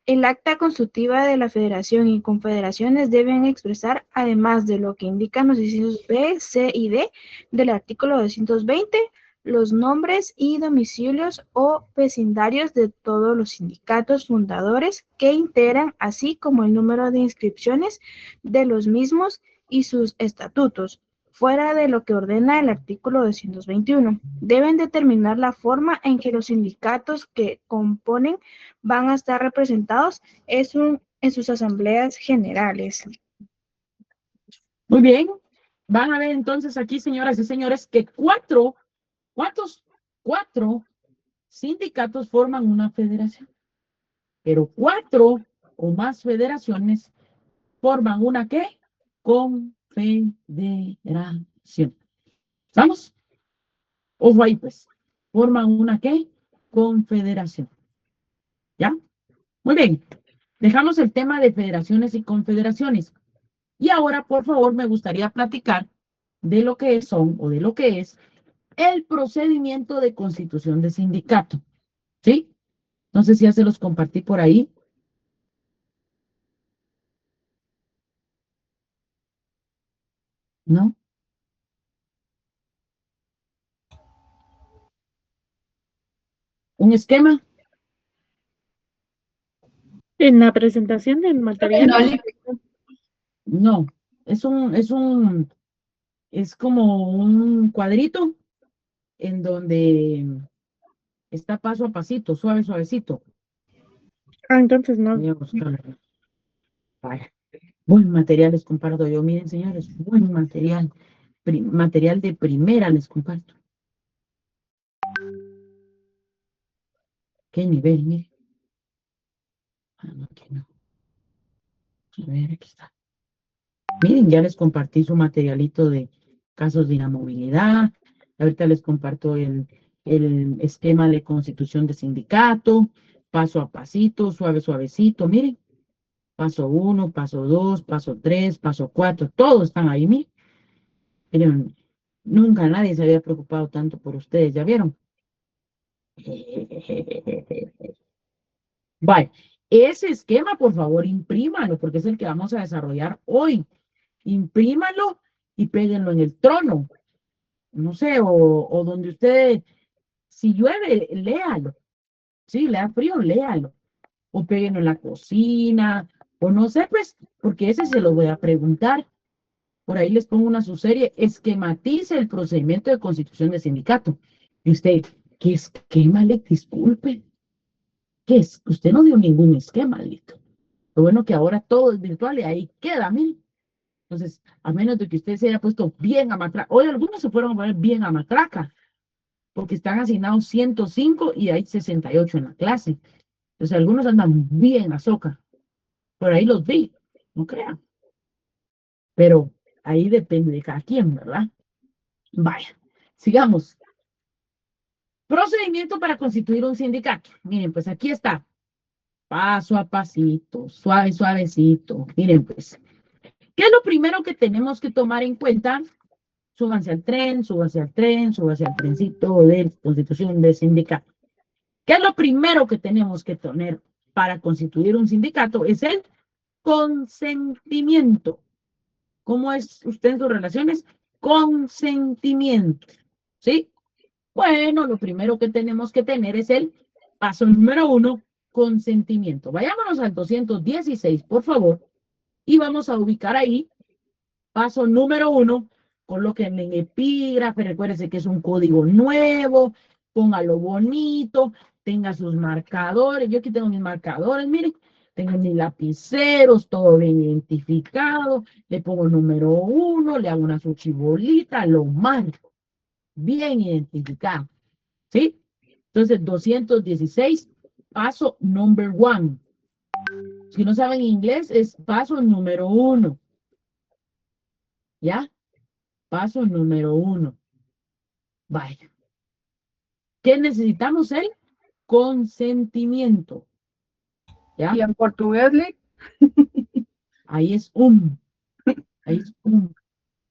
El acta constitutiva de la federación y confederaciones deben expresar, además de lo que indican los incisos B, C y D del artículo 220, los nombres y domicilios o vecindarios de todos los sindicatos fundadores que integran, así como el número de inscripciones de los mismos y sus estatutos, fuera de lo que ordena el artículo 221. Deben determinar la forma en que los sindicatos que componen van a estar representados en sus asambleas generales. Muy bien. Van a ver entonces aquí, señoras y señores, que cuatro sindicatos forman una federación, pero 4 o más federaciones forman una ¿qué? Confederación. ¿Estamos? Ojo ahí, pues. Forman una ¿qué? Confederación. ¿Ya? Muy bien. Dejamos el tema de federaciones y confederaciones. Y ahora, por favor, me gustaría platicar de lo que son o de lo que es el procedimiento de constitución de sindicato. ¿Sí? No sé si ya se los compartí por ahí. ¿No? ¿Un esquema? En la presentación del material. No. Es como un cuadrito en donde está paso a pasito, suave, suavecito. Entonces no. Voy a buscarlo. Vaya. Buen material les comparto yo. Miren, señores, buen material. Material de primera les comparto. ¿Qué nivel? Miren. No, aquí no. A ver, aquí está. Miren, ya les compartí su materialito de casos de inamovilidad. Ahorita les comparto el esquema de constitución de sindicato, paso a pasito, suave, suavecito. Miren, paso 1, paso 2, paso 3, paso 4, todos están ahí. Miren, nunca nadie se había preocupado tanto por ustedes, ¿ya vieron? Vale, ese esquema, por favor, imprímalo, porque es el que vamos a desarrollar hoy. Imprímalo y péguenlo en el trono. No sé, o donde usted, si llueve, léalo. Sí, le da frío, léalo. O péguenlo en la cocina, o no sé, pues, porque ese se lo voy a preguntar. Por ahí les pongo una subserie, esquematice el procedimiento de constitución de sindicato. Y usted, ¿qué esquema le disculpe? ¿Qué es? Usted no dio ningún esquema, listo. Lo bueno que ahora todo es virtual y ahí queda, mil. Entonces, a menos de que usted se haya puesto bien a matraca. Hoy algunos se fueron a poner bien a matraca, porque están asignados 105 y hay 68 en la clase. Entonces, algunos andan bien a soca. Por ahí los vi, no crean. Pero ahí depende de cada quien, ¿verdad? Vaya, sigamos. Procedimiento para constituir un sindicato. Miren, pues aquí está. Paso a pasito, suave, suavecito. Miren, pues, ¿qué es lo primero que tenemos que tomar en cuenta? Súbanse al tren, súbanse al tren, súbanse al trencito de constitución de sindicato. ¿Qué es lo primero que tenemos que tener para constituir un sindicato? Es el consentimiento. ¿Cómo es usted en sus relaciones? Consentimiento. ¿Sí? Bueno, lo primero que tenemos que tener es el paso número 1, consentimiento. Vayámonos al 216, por favor, y vamos a ubicar ahí, paso número 1, coloquen en epígrafe, recuérdense que es un código nuevo, póngalo bonito, tenga sus marcadores. Yo aquí tengo mis marcadores, miren, tengo mis lapiceros, todo bien identificado, le pongo número 1, le hago una suchibolita, lo marco, bien identificado, ¿sí? Entonces, 216, paso number 1. Si no saben inglés, es paso número 1. ¿Ya? Paso número 1. Vaya. ¿Qué necesitamos? El consentimiento. ¿Ya? ¿Y en portugués, Lick? Ahí es Ahí es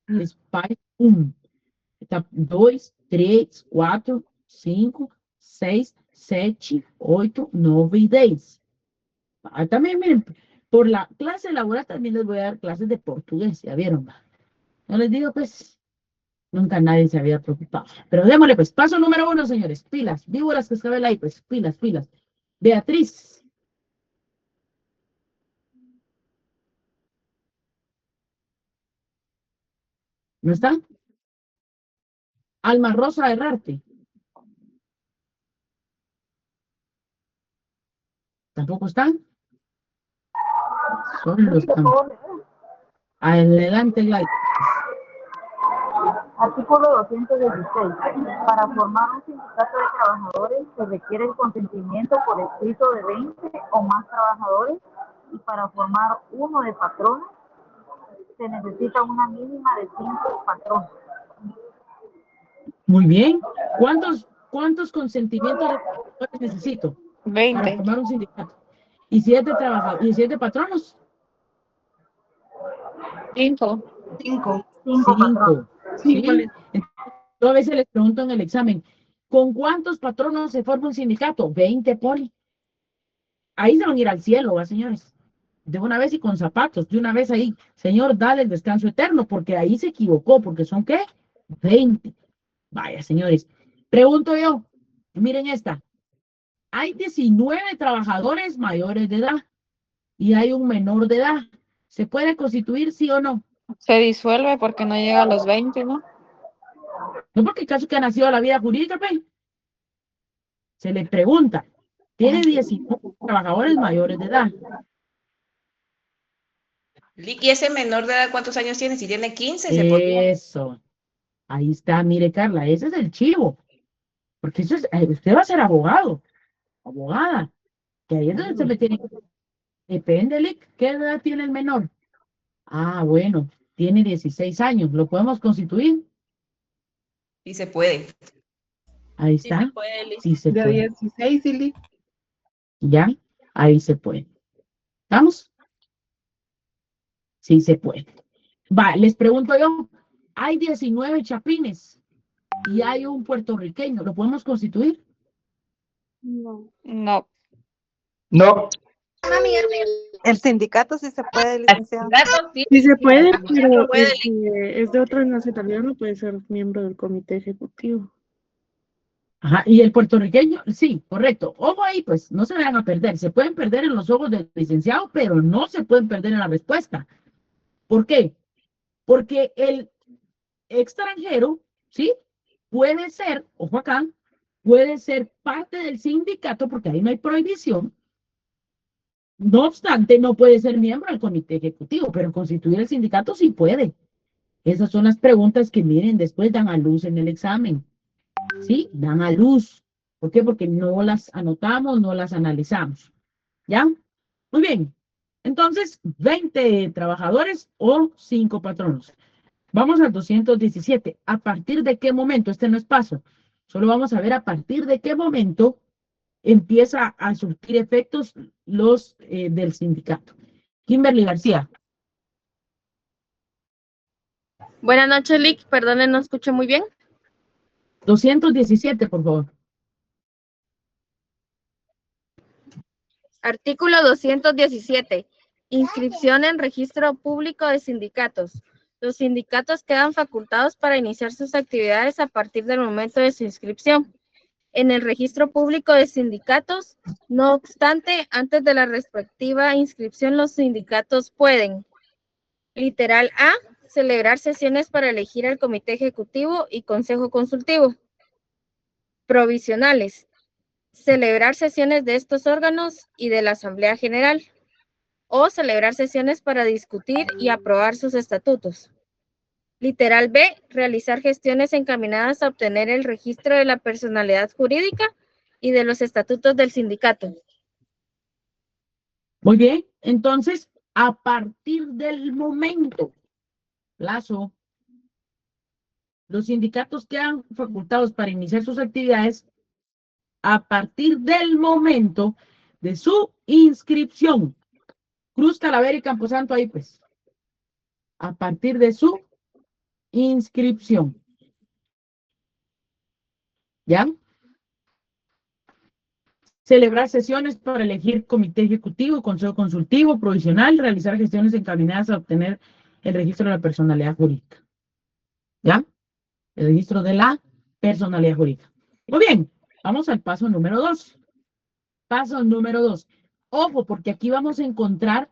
Es paso 1. Está 2, 3, 4, 5, 6, 7, 8, 9 y 10. También, miren, por la clase laboral también les voy a dar clases de portugués, ¿ya vieron? No les digo, pues, nunca nadie se había preocupado. Pero démosle, pues, paso número 1, señores, pilas, víboras que escaben ahí, pues, pilas, pilas. Beatriz. ¿No está? Alma Rosa Herrarte. ¿Tampoco están? Solo están. Adelante, Glad. Artículo 216. Para formar un sindicato de trabajadores se requiere el consentimiento por escrito de 20 o más trabajadores y para formar uno de patronos se necesita una mínima de 5 patronos. Muy bien. ¿Cuántos consentimientos de trabajadores necesito para 20. formar un sindicato? ¿Y si es de trabajadores? ¿Y si es de patronos? 5. 5. 5 patronos. ¿Sí? Vale. Yo a veces les pregunto en el examen, ¿con cuántos patronos se forma un sindicato? 20, poli. Ahí se van a ir al cielo, ¿va, señores? De una vez y con zapatos, de una vez ahí. Señor, dale el descanso eterno, porque ahí se equivocó, porque son, ¿qué? 20. Vaya, señores. Pregunto yo, miren esta. Hay 19 trabajadores mayores de edad y hay un menor de edad. ¿Se puede constituir, sí o no? Se disuelve porque no llega a los 20, ¿no? No, porque caso que ha nacido a la vida jurídica, pues. Se le pregunta. Tiene 19 trabajadores mayores de edad. ¿Y ese menor de edad cuántos años tiene? Si tiene 15, se podría. Eso. Ahí está, mire, Carla, ese es el chivo. Porque eso es, usted va a ser abogado, abogada. Que ahí es donde se me tiene que... Depende, Lick, ¿qué edad tiene el menor? Ah, bueno, tiene 16 años. ¿Lo podemos constituir? Y se puede. Ahí Sí está. se puede, Liz. Sí se De puede. 16, Silly. ¿Ya? Ahí se puede. ¿Vamos? Sí se puede. Va, les pregunto yo. Hay 19 chapines y hay un puertorriqueño. ¿Lo podemos constituir? No. No. No. El sindicato sí se puede, licenciado. Sí se puede, pero puede. el que es de otra nacionalidad no puede ser miembro del comité ejecutivo. Ajá, y el puertorriqueño, sí, correcto. Ojo ahí, pues, no se vayan a perder. Se pueden perder en los ojos del licenciado, pero no se pueden perder en la respuesta. ¿Por qué? Porque el extranjero, ¿sí? Puede ser, ojo acá, puede ser parte del sindicato, porque ahí no hay prohibición. No obstante, no puede ser miembro del comité ejecutivo, pero constituir el sindicato sí puede. Esas son las preguntas que, miren, después dan a luz en el examen. ¿Sí? Dan a luz. ¿Por qué? Porque no las anotamos, no las analizamos. ¿Ya? Muy bien. Entonces, 20 trabajadores o 5 patronos. Vamos al 217. ¿A partir de qué momento? Este no es paso. Solo vamos a ver a partir de qué momento empieza a surtir efectos los del sindicato. Kimberly García. Buenas noches, Lick. Perdone, no escucho muy bien. 217, por favor. Artículo 217. Inscripción en registro público de sindicatos. Los sindicatos quedan facultados para iniciar sus actividades a partir del momento de su inscripción en el registro público de sindicatos. No obstante, antes de la respectiva inscripción, los sindicatos pueden, literal A, celebrar sesiones para elegir al comité ejecutivo y consejo consultivo. Provisionales. Celebrar sesiones de estos órganos y de la Asamblea General. O celebrar sesiones para discutir y aprobar sus estatutos. Literal B, realizar gestiones encaminadas a obtener el registro de la personalidad jurídica y de los estatutos del sindicato. Muy bien, entonces, a partir del momento, plazo, los sindicatos quedan facultados para iniciar sus actividades a partir del momento de su inscripción. Cruz, Calavera y Camposanto ahí, pues. A partir de su inscripción. ¿Ya? Celebrar sesiones para elegir comité ejecutivo, consejo consultivo, provisional, realizar gestiones encaminadas a obtener el registro de la personalidad jurídica. ¿Ya? El registro de la personalidad jurídica. Muy bien, vamos al paso número 2. Paso número 2. Ojo, porque aquí vamos a encontrar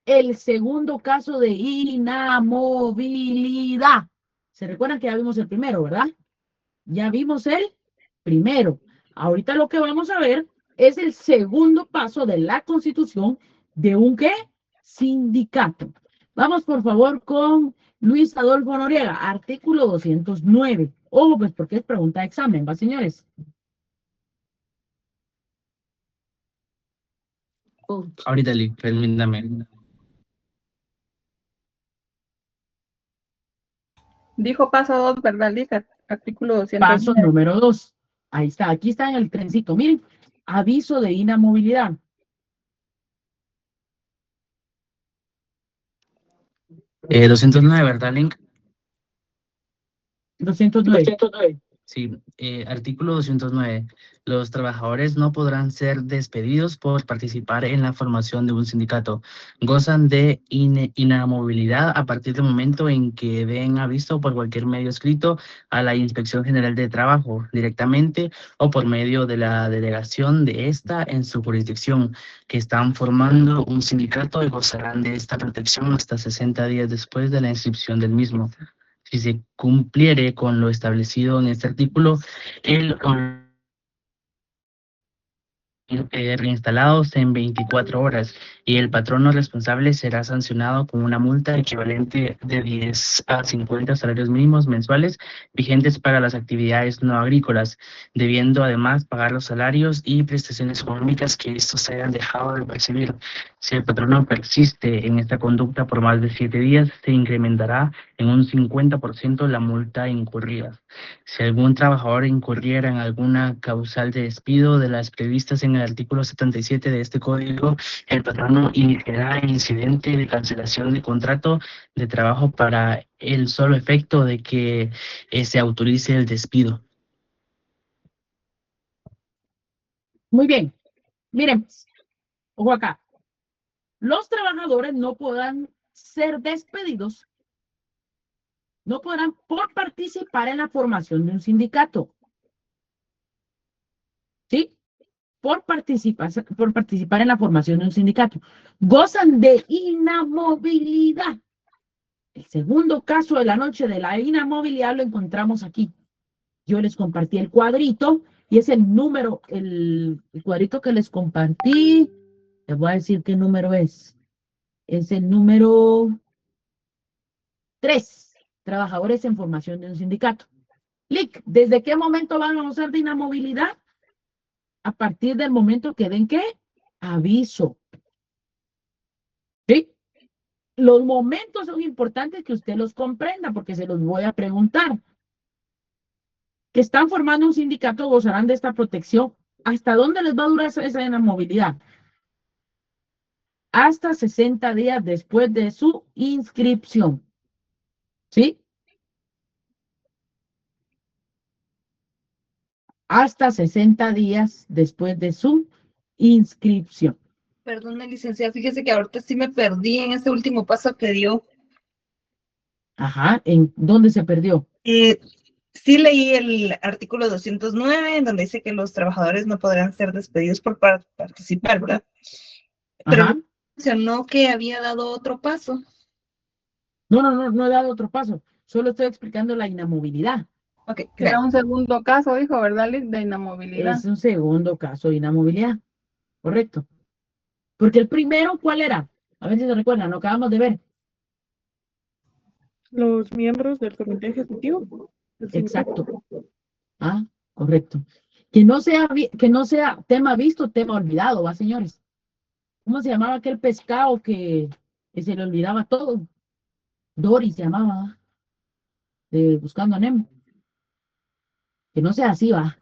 el segundo caso de inamovilidad. ¿Se recuerdan que ya vimos el primero, verdad? Ya vimos el primero. Ahorita lo que vamos a ver es el segundo paso de la constitución de un ¿qué? Sindicato. Vamos, por favor, con Luis Adolfo Noriega, artículo 209. Ojo, pues, porque es pregunta de examen, ¿va, señores? Ahorita, Lick, permítame. Dijo paso 2, ¿verdad, Lick? Artículo Paso 209. número 2. Ahí está, aquí está en el trencito. Miren, aviso de inamovilidad. 209, ¿verdad, Link? 209. Sí, artículo 209. Los trabajadores no podrán ser despedidos por participar en la formación de un sindicato. Gozan de inamovilidad a partir del momento en que den aviso por cualquier medio escrito a la Inspección General de Trabajo, directamente o por medio de la delegación de esta en su jurisdicción, que están formando un sindicato y gozarán de esta protección hasta 60 días después de la inscripción del mismo. Si se cumpliere con lo establecido en este artículo, el reinstalados en 24 horas y el patrono responsable será sancionado con una multa equivalente de 10 a 50 salarios mínimos mensuales vigentes para las actividades no agrícolas, debiendo además pagar los salarios y prestaciones económicas que estos hayan dejado de percibir. Si el patrono persiste en esta conducta por más de 7 días, se incrementará en un 50% la multa incurrida. Si algún trabajador incurriera en alguna causal de despido de las previstas en el artículo 77 de este código, el patrono iniciará el incidente de cancelación de contrato de trabajo para el solo efecto de que se autorice el despido. Muy bien. Miren, ojo acá. Los trabajadores no podrán ser despedidos, no podrán por participar en la formación de un sindicato. ¿Sí? Por participar en la formación de un sindicato. Gozan de inamovilidad. El segundo caso de la noche de la inamovilidad lo encontramos aquí. Yo les compartí el cuadrito y es el número, el cuadrito que les compartí. Les voy a decir qué número es. Es el número 3. Trabajadores en formación de un sindicato. Lic, ¿desde qué momento van a gozar de inamovilidad? A partir del momento que den ¿qué? Aviso. ¿Sí? Los momentos son importantes que usted los comprenda porque se los voy a preguntar. Que están formando un sindicato gozarán de esta protección. ¿Hasta dónde les va a durar esa inamovilidad? Hasta 60 días después de su inscripción. ¿Sí? Hasta 60 días después de su inscripción. Perdón, licenciada, fíjese que ahorita sí me perdí en ese último paso que dio. Ajá, ¿en dónde se perdió? Sí leí el artículo 209, en donde dice que los trabajadores no podrán ser despedidos por participar, ¿verdad? Pero Ajá. mencionó que había dado otro paso. No he dado otro paso. Solo estoy explicando la inamovilidad. Ok, Era un segundo caso, dijo, ¿verdad, Lick? De inamovilidad. Es un segundo caso de inamovilidad. Correcto. Porque el primero, ¿cuál era? A ver si se recuerdan, lo acabamos de ver. Los miembros del comité ejecutivo. Exacto. Ah, correcto. Que no sea tema visto, tema olvidado, ¿va, señores? ¿Cómo se llamaba aquel pescado que se le olvidaba todo? Dory se llamaba, ¿va? De Buscando a Nemo. Que no sea así, va.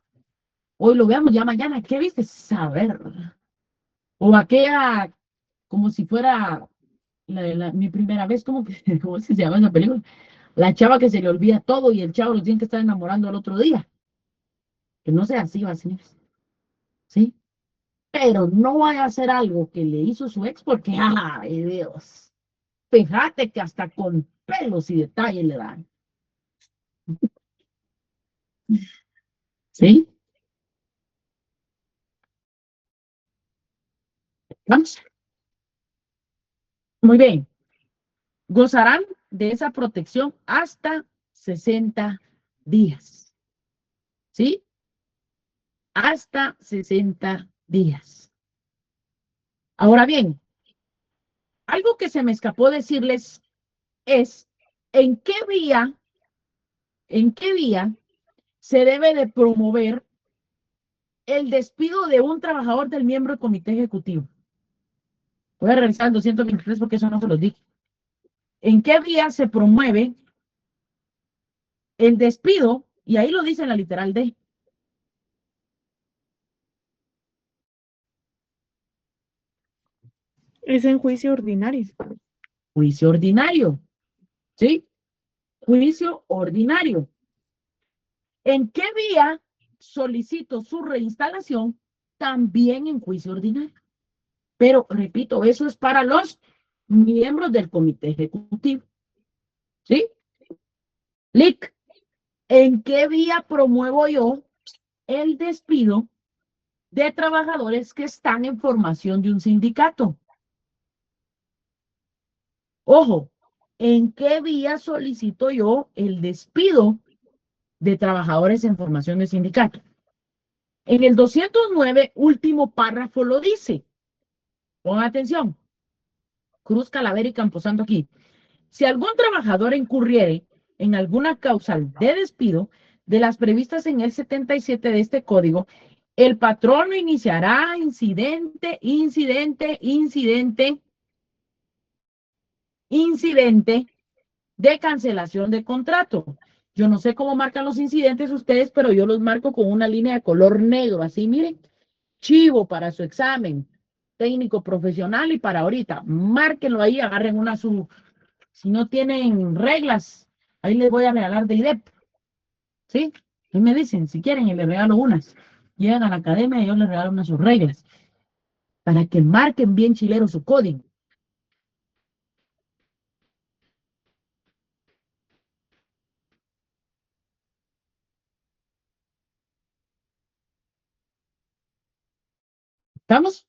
Hoy lo veamos ya mañana. ¿Qué viste? Saber. O aquella, como si fuera mi primera vez, ¿cómo se llama esa película? La chava que se le olvida todo y el chavo lo tiene que estar enamorando al otro día. Que no sea así, va, señores. ¿Sí? Pero no vaya a hacer algo que le hizo su ex porque, ¡ay, Dios! Fíjate que hasta con pelos y detalles le dan. ¿Sí? ¿Vamos? Muy bien. Gozarán de esa protección hasta 60 días. ¿Sí? Hasta 60 días. Ahora bien, algo algo que se me escapó decirles es en qué vía se debe de promover el despido de un trabajador del miembro del comité ejecutivo. Voy a revisar el 223 porque eso no se los dije. ¿En qué vía se promueve el despido? Y ahí lo dice en la literal D. Es en juicio ordinario. Juicio ordinario. ¿Sí? Juicio ordinario. ¿En qué vía solicito su reinstalación? También en juicio ordinario. Pero, repito, eso es para los miembros del comité ejecutivo. ¿Sí? Lic, ¿en qué vía promuevo yo el despido de trabajadores que están en formación de un sindicato? Ojo, ¿en qué vía solicito yo el despido de trabajadores en formación de sindicato? En el 209, último párrafo lo dice. Pongan atención. Cruz, Calavera y Camposanto aquí. Si algún trabajador incurriere en alguna causal de despido de las previstas en el 77 de este código, el patrono iniciará incidente de cancelación de contrato. Yo no sé cómo marcan los incidentes ustedes, pero yo los marco con una línea de color negro, así, miren, chivo para su examen técnico profesional y para ahorita. Márquenlo ahí, agarren una su, si no tienen reglas, ahí les voy a regalar de IDEP, ¿sí? Y me dicen, si quieren, y les regalo unas. Llegan a la academia y yo les regalo unas sus reglas, para que marquen bien chilero su código. ¿Estamos?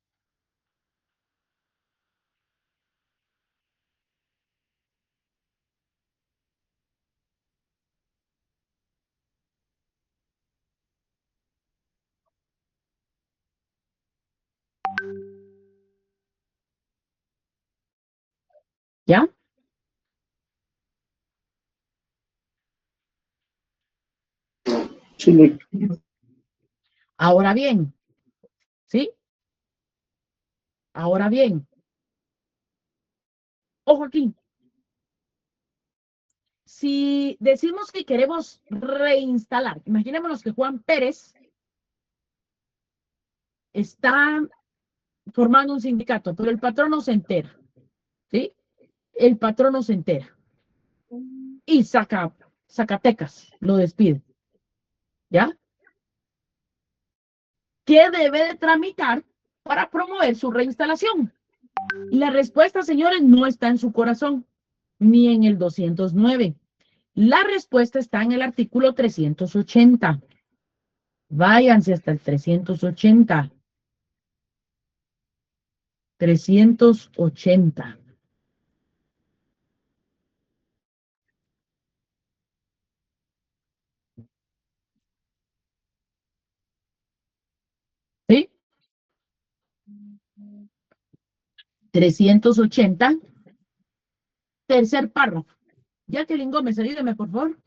¿Ya? Sí. Ahora bien, ¿sí? Ahora bien, ojo aquí. Si decimos que queremos reinstalar, imaginémonos que Juan Pérez está formando un sindicato, pero el patrón no se entera, ¿sí? El patrón no se entera. Y Zacatecas lo despide, ¿ya? ¿Qué debe de tramitar para promover su reinstalación? Y la respuesta, señores, no está en su corazón, ni en el 209. La respuesta está en el artículo 380. Váyanse hasta el 380. 380. ¿Sí? 380. Tercer párrafo. Jacqueline Gómez, ayúdeme, por favor.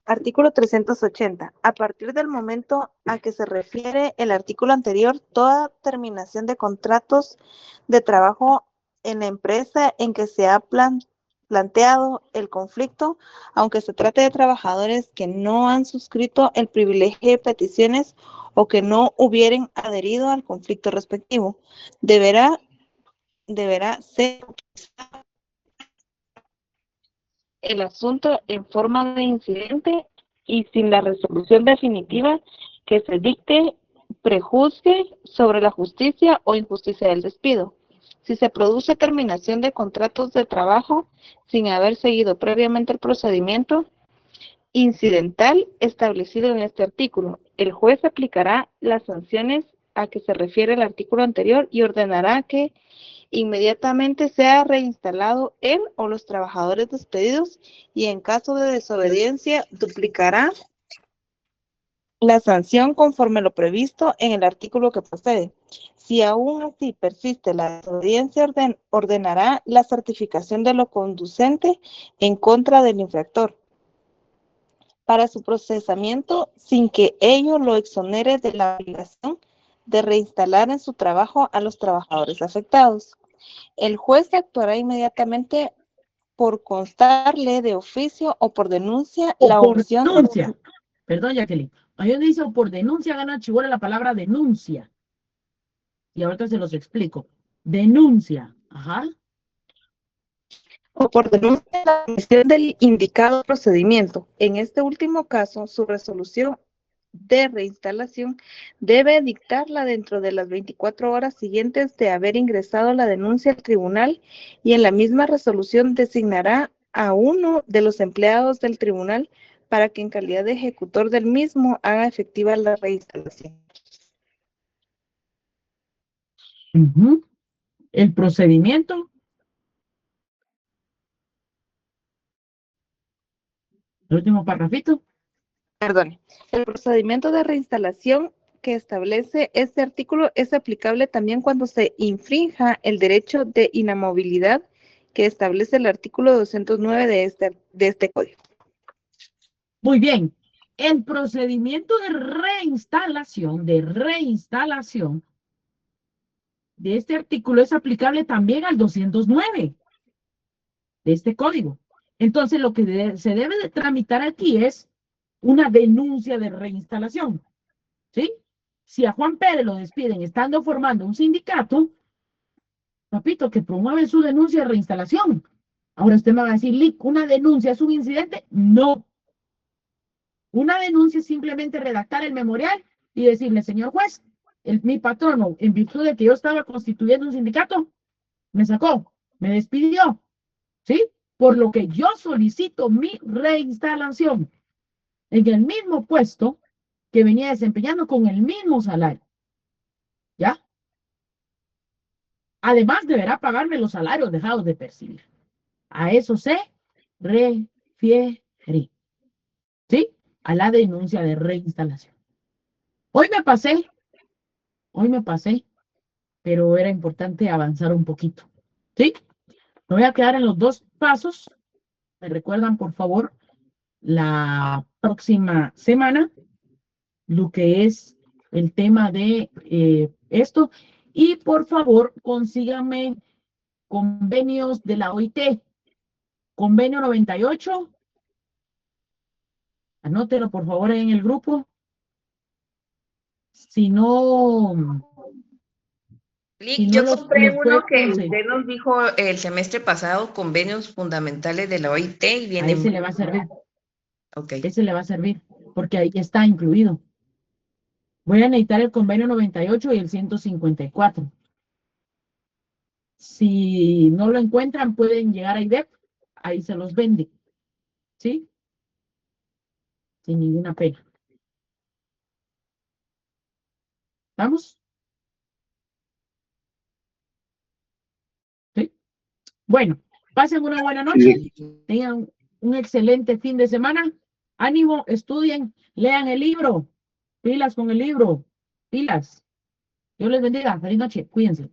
Artículo 380. A partir del momento a que se refiere el artículo anterior, toda terminación de contratos de trabajo en la empresa en que se ha planteado el conflicto, aunque se trate de trabajadores que no han suscrito el privilegio de peticiones o que no hubieren adherido al conflicto respectivo, deberá ser el asunto en forma de incidente y sin la resolución definitiva que se dicte prejuzgue sobre la justicia o injusticia del despido. Si se produce terminación de contratos de trabajo sin haber seguido previamente el procedimiento incidental establecido en este artículo, el juez aplicará las sanciones a que se refiere el artículo anterior y ordenará que inmediatamente sea reinstalado él o los trabajadores despedidos y en caso de desobediencia duplicará la sanción conforme lo previsto en el artículo que procede. Si aún así persiste la desobediencia, ordenará la certificación de lo conducente en contra del infractor para su procesamiento sin que ello lo exonere de la obligación de reinstalar en su trabajo a los trabajadores afectados. El juez actuará inmediatamente por constarle de oficio o por denuncia O la por opción denuncia. Perdón, Jacqueline. Ahí donde dice o por denuncia gana chihuahua la palabra denuncia. Y ahorita se los explico. Denuncia. Ajá. o por denuncia la comisión del indicado procedimiento. En este último caso, su resolución de reinstalación debe dictarla dentro de las 24 horas siguientes de haber ingresado la denuncia al tribunal y en la misma resolución designará a uno de los empleados del tribunal para que en calidad de ejecutor del mismo haga efectiva la reinstalación. Uh-huh. El procedimiento. El último parrafito. Perdón. El procedimiento de reinstalación que establece este artículo es aplicable también cuando se infrinja el derecho de inamovilidad que establece el artículo 209 de este código. Muy bien. El procedimiento de reinstalación de este artículo es aplicable también al 209 de este código. Entonces, lo que se debe de tramitar aquí es una denuncia de reinstalación, ¿sí? Si a Juan Pérez lo despiden estando formando un sindicato, papito, que promueve su denuncia de reinstalación. Ahora usted me va a decir, Lick, ¿una denuncia es un incidente? No. Una denuncia es simplemente redactar el memorial y decirle, señor juez, mi patrono, en virtud de que yo estaba constituyendo un sindicato, me sacó, me despidió, ¿sí? Por lo que yo solicito mi reinstalación en el mismo puesto que venía desempeñando con el mismo salario. ¿Ya? Además, deberá pagarme los salarios dejados de percibir. A eso se refiere. ¿Sí? A la denuncia de reinstalación. Hoy me pasé, pero era importante avanzar un poquito. ¿Sí? Me voy a quedar en los dos pasos. ¿Me recuerdan, por favor, la próxima semana lo que es el tema de esto? Y por favor, consíganme convenios de la OIT. Convenio 98. Anótelo, por favor, en el grupo. Si no... Lick, yo compré uno que usted nos dijo el semestre pasado, convenios fundamentales de la OIT, y viene... A ese le va a servir. Ok. Ese le va a servir, porque ahí está incluido. Voy a necesitar el convenio 98 y el 154. Si no lo encuentran, pueden llegar a IDEP, ahí se los vende. ¿Sí? Sin ninguna pena. ¿Vamos? ¿Sí? Bueno, pasen una buena noche. Tengan un excelente fin de semana. Ánimo, estudien, lean el libro. Pilas con el libro. Pilas. Dios les bendiga. Feliz noche. Cuídense.